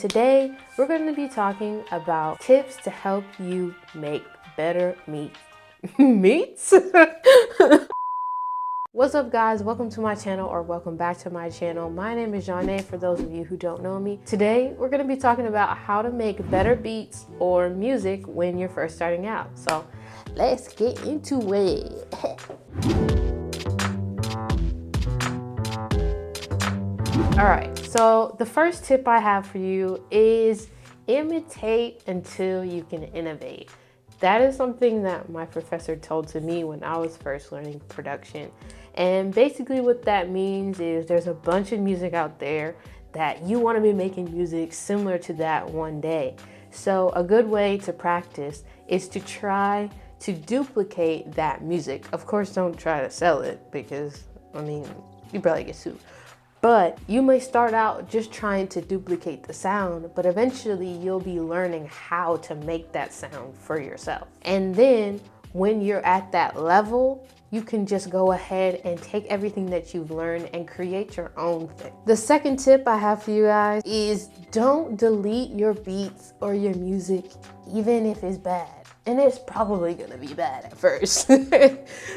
Today, we're going to be talking about tips to help you make better meats? What's up, guys? Welcome to my channel, or welcome back to my channel. My name is Dee.zhane, for those of you who don't know me. Today, we're going to be talking about how to make better beats or music when you're first starting out. So let's get into it. All right, so the first tip I have for you is imitate until you can innovate. That is something that my professor told to me when I was first learning production. And basically what that means is there's a bunch of music out there that you want to be making music similar to that one day. So a good way to practice is to try to duplicate that music. Of course, don't try to sell it because, I mean, you probably get sued. But you may start out just trying to duplicate the sound, but eventually you'll be learning how to make that sound for yourself. And then when you're at that level, you can just go ahead and take everything that you've learned and create your own thing. The second tip I have for you guys is don't delete your beats or your music, even if it's bad. And it's probably gonna be bad at first.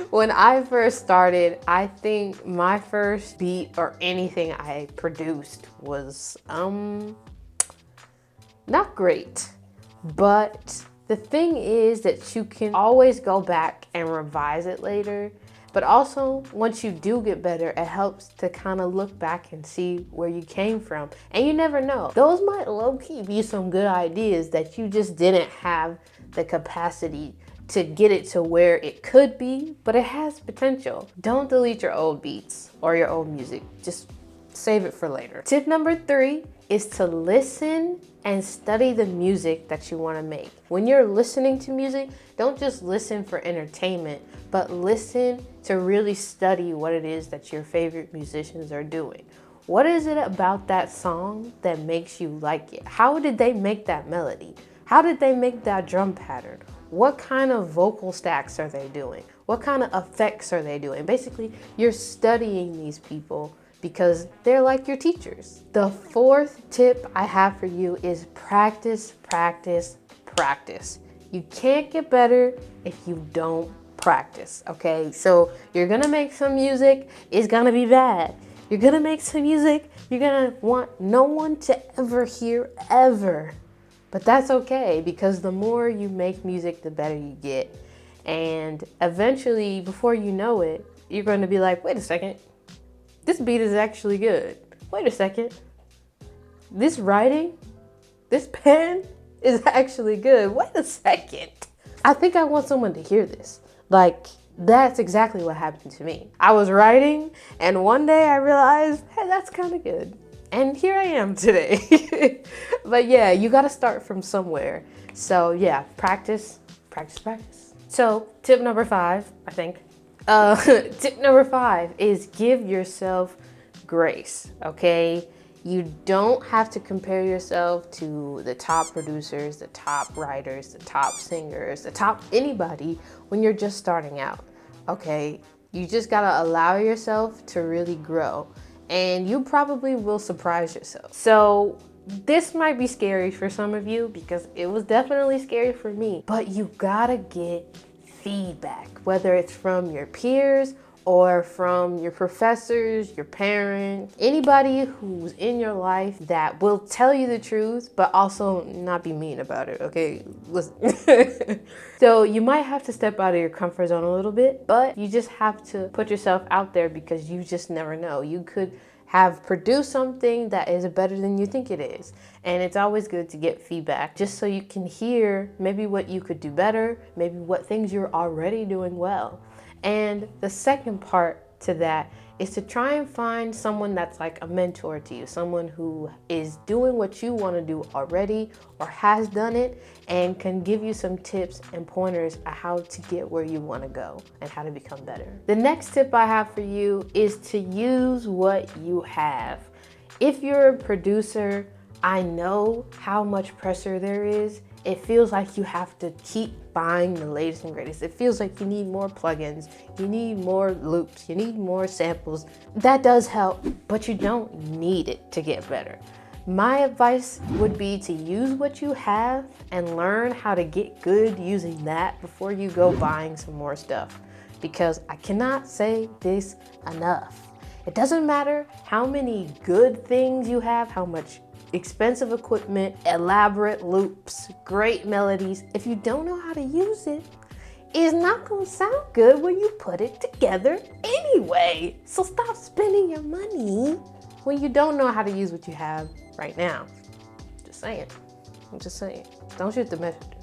When I first started, I think my first beat or anything I produced was not great. But the thing is that you can always go back and revise it later. But also, once you do get better, it helps to kind of look back and see where you came from. And you never know. Those might low-key be some good ideas that you just didn't have the capacity to get it to where it could be, but it has potential. Don't delete your old beats or your old music. Just save it for later. Tip number 3 is to listen and study the music that you want to make. When you're listening to music, don't just listen for entertainment, but listen to really study what it is that your favorite musicians are doing. What is it about that song that makes you like it? How did they make that melody? How did they make that drum pattern? What kind of vocal stacks are they doing? What kind of effects are they doing? Basically, you're studying these people because they're like your teachers. The fourth tip I have for you is practice, practice, practice. You can't get better if you don't practice, okay? So you're gonna make some music, it's gonna be bad. You're gonna make some music you're gonna want no one to ever hear, ever. But that's okay, because the more you make music, the better you get. And eventually, before you know it, you're going to be like, wait a second, this beat is actually good. Wait a second, this writing, this pen is actually good. Wait a second. I think I want someone to hear this. Like, that's exactly what happened to me. I was writing, and one day I realized, hey, that's kind of good. And here I am today. But yeah, you gotta start from somewhere. So yeah, practice, practice, practice. So tip number 5, I think. Tip number 5 is give yourself grace, okay? You don't have to compare yourself to the top producers, the top writers, the top singers, the top anybody when you're just starting out, okay? You just gotta allow yourself to really grow. And you probably will surprise yourself. So this might be scary for some of you because it was definitely scary for me, but you gotta get feedback, whether it's from your peers or from your professors, your parents, anybody who's in your life that will tell you the truth, but also not be mean about it, okay? Listen. So you might have to step out of your comfort zone a little bit, but you just have to put yourself out there because you just never know. You could have produced something that is better than you think it is. And it's always good to get feedback just so you can hear maybe what you could do better, maybe what things you're already doing well. And the second part to that is to try and find someone that's like a mentor to you, someone who is doing what you want to do already or has done it and can give you some tips and pointers on how to get where you want to go and how to become better. The next tip I have for you is to use what you have. If you're a producer, I know how much pressure there is. It feels like you have to keep buying the latest and greatest. It feels like you need more plugins, you need more loops, you need more samples. That does help, but you don't need it to get better. My advice would be to use what you have and learn how to get good using that before you go buying some more stuff. Because I cannot say this enough. It doesn't matter how many good things you have, how much expensive equipment, elaborate loops, great melodies. If you don't know how to use it, it's not gonna sound good when you put it together anyway. So stop spending your money when you don't know how to use what you have right now. Just saying. I'm just saying. Don't shoot the messenger.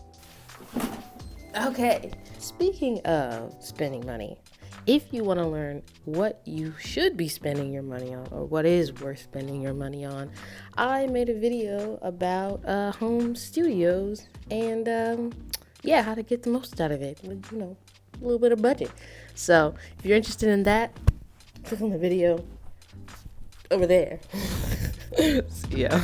Okay, speaking of spending money, if you want to learn what you should be spending your money on or what is worth spending your money on, I made a video about home studios and how to get the most out of it with, a little bit of budget. So if you're interested in that, click on the video over there. See ya.